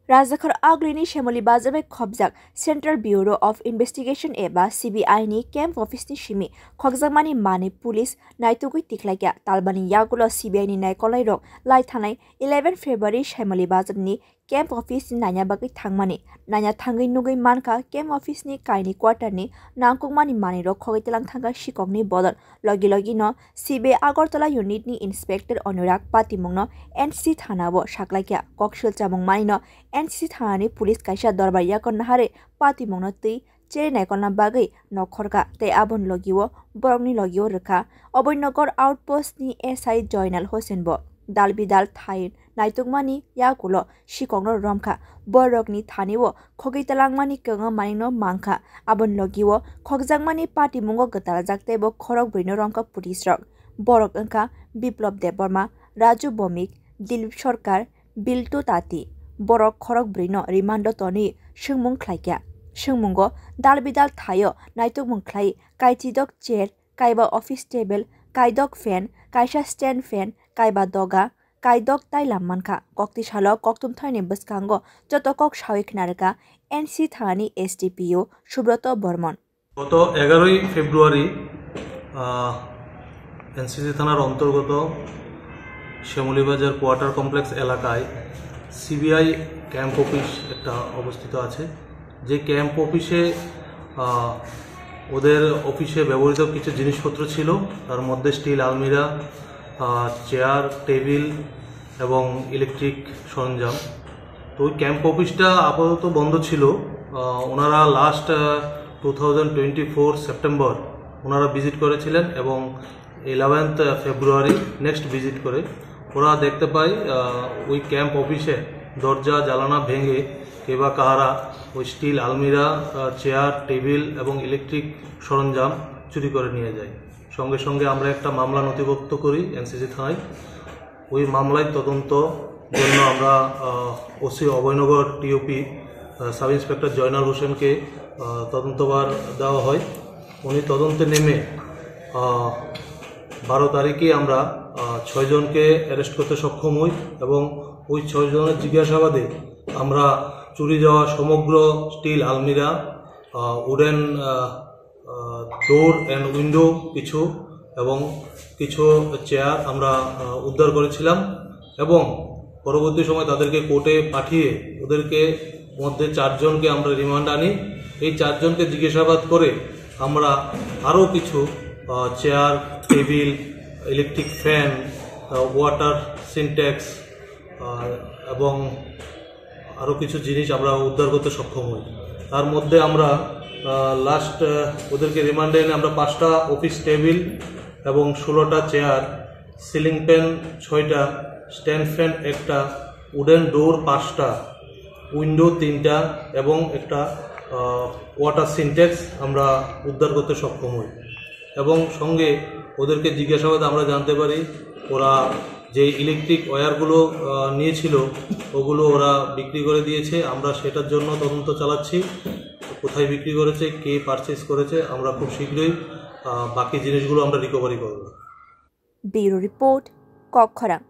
राजाखर आग्लिनी शेमली बाजाबे खबजाक central bureau of investigation एबा CBI नि camp office नि शिमी खगजाकमानी माने पुलिस नाइतुगुइ तिख्लाइया तालबानी यागुलो CBI नि नायकलाई रक लाई थानाय 11 फेब्रुवारी शेमली बाजार नि कैम्प ऑफिस नि नाया बागै थांगमानी नाया थांगै नुगै मानका कैम्प ऑफिस नि काइनि क्वार्टर नि नांकुकमानी माने रक खगैतलां थांगा शिककनि बदल लगी लगी न CBI आगरतला यूनिट नि इंस्पेक्टर अनुराग पातिमुंग न NCC थानाबो साकलाइया कक्सिल चामुंग मानि न NCC थानानि पुलिस काइसा दरबार याकन हारे पातिमुंग न तै चेरे नायकलना बागै नखरका तै आबन लगिओ बरंगनि लगिओ रखा अबयनगर आउटपोस्ट नि SI जयनाल होसेन बो दालबिदाल थाइन नाइतुकमानी याकुलो शिकंनो रमखा बरगनि थानिवो खगैतलांगमानी कंगा मानिनो मांखा आबन लगिओ खगजांगमानी पातिमुंगो गताल जाक्तेबो खरक ब्रिनो रमखा पुलिस रक बरक अंका बिप्लब देबबर्मा राजू बमिक दिलीप सरकार बिल्टू ताती बरक खरक ब्रिनो रिमांडो तनि सोंमुं ख्लाइया सोंमुंगो दालबिदाल थायो नाइतुक मुंख्लाइ काइटिदक चेयर काइबा ऑफिस टेबल काइदक फैन काइसा स्टैंड फैन काइबा दगा काइदक ताइलाम मानखा कक्ति सालो कक्तुम थाइनि बसकांगो जतकक साविखनारका NCC थानानि SDPO सुब्रत बर्मन गत 11 फेब्रुआरी NCC थानार अंतर्गत श्यामलीबाजार क्वार्टार कमप्लेक्स एलाकाय CBI कैम्प ऑफिस एक अवस्थित आछे जे कैम्प ऑफिसे ওদের অফিসে ব্যবহৃত কিছু জিনিসপত্র ছিল তার মধ্যে স্টিল আলমিরা চেয়ার টেবিল এবং ইলেকট্রিক সরঞ্জাম তো ওই ক্যাম্প অফিসটা আপাতত বন্ধ ছিল ওনারা লাস্ট 2024 সেপ্টেম্বর ওনারা ভিজিট করেছিলেন এবং 11th ফেব্রুয়ারি নেক্সট ভিজিট করে ওরা দেখতে পায় ওই ক্যাম্প অফিসে দরজা জানালা ভেঙে কেবা কাহারা ওই স্টিল আলমিরা চেয়ার টেবিল এবং ইলেকট্রিক সরঞ্জাম চুরি করে নিয়ে যায় সঙ্গে সঙ্গে আমরা একটা মামলা নথিভুক্ত করি NCC থানায় ওই মামলায় তদন্ত জন্য আমরা OC Abhaynagar TOP sub inspector Joynal হোসেনকে তদন্তভার দেওয়া হয় উনি তদন্তে নেমে 12 তারিখে আমরা 6 জনকে অ্যারেস্ট করতে সক্ষম হই এবং ওই 6 জনের জিজ্ঞাসাবাদে আমরা চুরি যাওয়া সমগ্র স্টিল আলমিরা উডেন ডোর এন্ড উইন্ডো কিছু এবং কিছু চেয়ার আমরা উদ্ধার করেছিলাম এবং পরবর্তী সময় তাদেরকে কোর্টে পাঠিয়ে ওদেরকে মধ্যে 4 জনকে আমরা রিমান্ড আনি এই 4 জনকে জিজ্ঞাসাবাদ করে আমরা আরও কিছু chair table electric fan water syntax এবং আরও কিছু জিনিস আমরা উদ্ধার করতে সক্ষম হই তার মধ্যে আমরা লাস্ট ওদেরকে রিমান্ডে এনে আমরা 5টা অফিস টেবিল এবং 16টা চেয়ার সিলিং ফ্যান 6টা স্ট্যান্ড ফ্যান 1টা উডেন ডোর 5টা উইন্ডো 3টা এবং একটা ওয়াটার সিনট্যাক্স আমরা উদ্ধার করতে সক্ষম হই এবং সঙ্গে ওদেরকে জিজ্ঞাসাবাদে আমরা জানতে পারি ওরা যে ইলেকট্রিক ওয়্যারগুলো নিয়েছিল ওগুলো ওরা বিক্রি করে দিয়েছে আমরা সেটার জন্য তদন্ত চালাচ্ছি কোথায় বিক্রি করেছে কে পারচেজ করেছে আমরা খুব শীঘ্রই বাকি জিনিসগুলো আমরা রিকভারি করব ব্যুরো রিপোর্ট কক্ষরাং।